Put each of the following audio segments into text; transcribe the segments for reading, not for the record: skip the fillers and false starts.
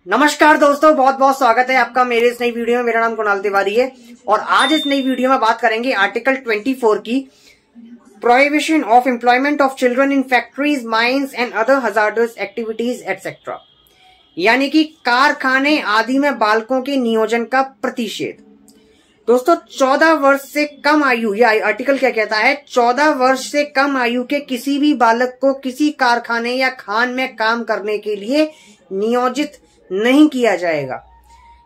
नमस्कार दोस्तों, बहुत बहुत स्वागत है आपका मेरे इस नई वीडियो में। मेरा नाम कुणाल तिवारी है और आज इस नई वीडियो में बात करेंगे आर्टिकल 24 की, prohibition of employment of children in factories, mines and other hazardous activities etcetera, यानी कि कारखाने आदि में बालकों के नियोजन का प्रतिषेध। दोस्तों 14 वर्ष से कम आयु, यह आर्टिकल क्या कहता है, 14 वर्ष से कम आयु के किसी भी बालक को किसी कारखाने या खान में काम करने के लिए नियोजित नहीं किया जाएगा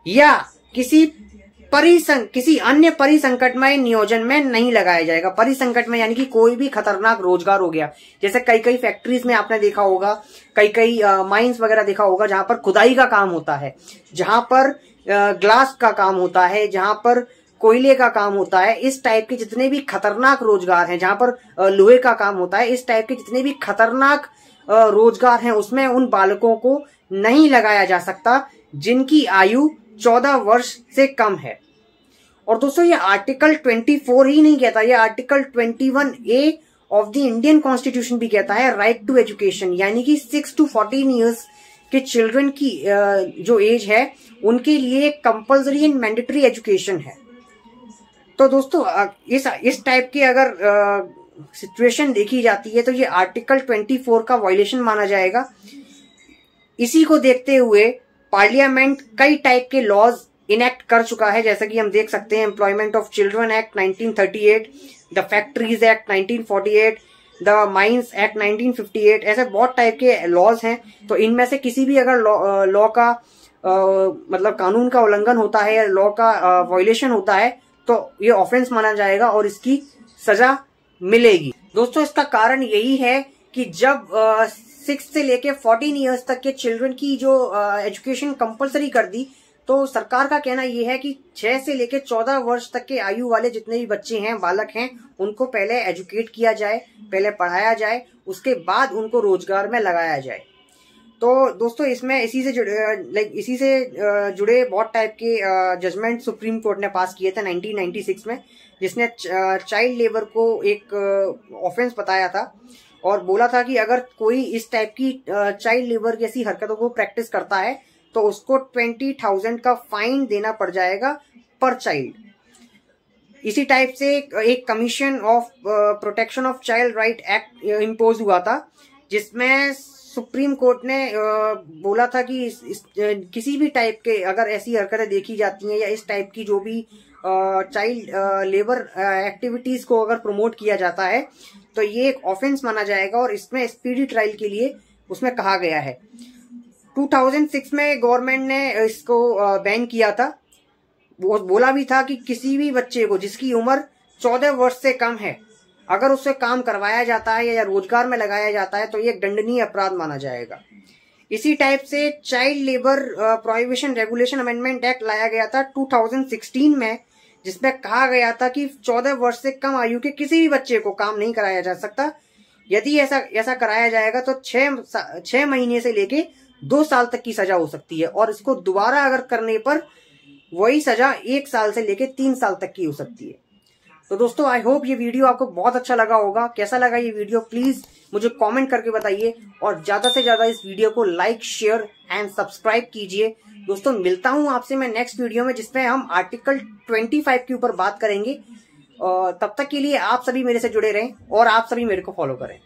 या किसी अन्य परिसंकटमय नियोजन में नहीं लगाया जाएगा। परिसंकट में यानी कि कोई भी खतरनाक रोजगार हो गया, जैसे कई फैक्ट्रीज में आपने देखा होगा, कई माइंस वगैरह देखा होगा, जहां पर खुदाई का काम होता है, जहां पर ग्लास का काम होता है, जहां पर कोयले का काम होता है। इस टाइप के जितने भी खतरनाक रोजगार हैं, जहां पर लोहे का काम होता है, इस टाइप के जितने भी खतरनाक रोजगार हैं, उसमें उन बालकों को नहीं लगाया जा सकता जिनकी आयु 14 वर्ष से कम है। और दोस्तों ये आर्टिकल 24 ही नहीं कहता, ये article 21A of the Indian constitution भी कहता है राइट टू एजुकेशन, यानी कि 6 to 14 ईयर्स के चिल्ड्रन की जो एज है उनके लिए कंपल्सरी एंड मैंडेटरी एजुकेशन है। तो दोस्तों इस टाइप की अगर सिचुएशन देखी जाती है तो ये आर्टिकल 24 का वायलेशन माना जाएगा। इसी को देखते हुए पार्लियामेंट कई टाइप के लॉज इनेक्ट कर चुका है, जैसा कि हम देख सकते हैं employment of children act 1938, the factories act 1948, the mines act 1958, ऐसे बहुत टाइप के लॉज हैं। तो इनमें से किसी भी अगर लॉ का मतलब कानून का उल्लंघन होता है या लॉ का वायलेशन होता है तो ये ऑफेंस माना जाएगा और इसकी सजा मिलेगी। दोस्तों इसका कारण यही है कि जब 6 से लेके 14 ईयर्स तक के चिल्ड्रन की जो एजुकेशन कंपलसरी कर दी, तो सरकार का कहना यह है कि 6 से लेके 14 वर्ष तक के आयु वाले जितने भी बच्चे हैं, बालक हैं, उनको पहले एजुकेट किया जाए, पहले पढ़ाया जाए, उसके बाद उनको रोजगार में लगाया जाए। तो दोस्तों इसमें इसी से जुड़े बहुत टाइप के जजमेंट सुप्रीम कोर्ट ने पास किए थे 1996 में, जिसने चाइल्ड लेबर को एक ऑफेंस बताया था और बोला था कि अगर कोई इस टाइप की चाइल्ड लेबर जैसी हरकतों को प्रैक्टिस करता है तो उसको 20,000 का फाइन देना पड़ जाएगा पर चाइल्ड। इसी टाइप से एक commission of protection of child right act impose हुआ था, जिसमें सुप्रीम कोर्ट ने बोला था कि किसी भी टाइप के अगर ऐसी हरकतें देखी जाती हैं या इस टाइप की जो भी चाइल्ड लेबर एक्टिविटीज को अगर प्रमोट किया जाता है तो ये एक ऑफेंस माना जाएगा और इसमें स्पीडी ट्रायल के लिए उसमें कहा गया है। 2006 में गवर्नमेंट ने इसको बैन किया था। वो बोला भी था कि किसी भी बच्चे को जिसकी उम्र 14 वर्ष से कम है, अगर उससे काम करवाया जाता है या रोजगार में लगाया जाता है तो ये एक दंडनीय अपराध माना जाएगा। इसी टाइप से child labour prohibition regulation amendment act लाया गया था 2016 में, जिसमें कहा गया था कि 14 वर्ष से कम आयु के किसी भी बच्चे को काम नहीं कराया जा सकता। यदि ऐसा कराया जाएगा तो 6 महीने से लेके 2 साल तक की सजा हो सकती है और इसको दोबारा अगर करने पर वही सजा 1 साल से लेके 3 साल तक की हो सकती है। तो दोस्तों आई होप ये वीडियो आपको बहुत अच्छा लगा होगा। कैसा लगा ये वीडियो प्लीज मुझे कमेंट करके बताइए और ज्यादा से ज्यादा इस वीडियो को लाइक, शेयर एंड सब्सक्राइब कीजिए। दोस्तों मिलता हूं आपसे मैं नेक्स्ट वीडियो में, जिसमें हम आर्टिकल 25 के ऊपर बात करेंगे। तब तक के लिए आप सभी मेरे से जुड़े रहें और आप सभी मेरे को फॉलो करें।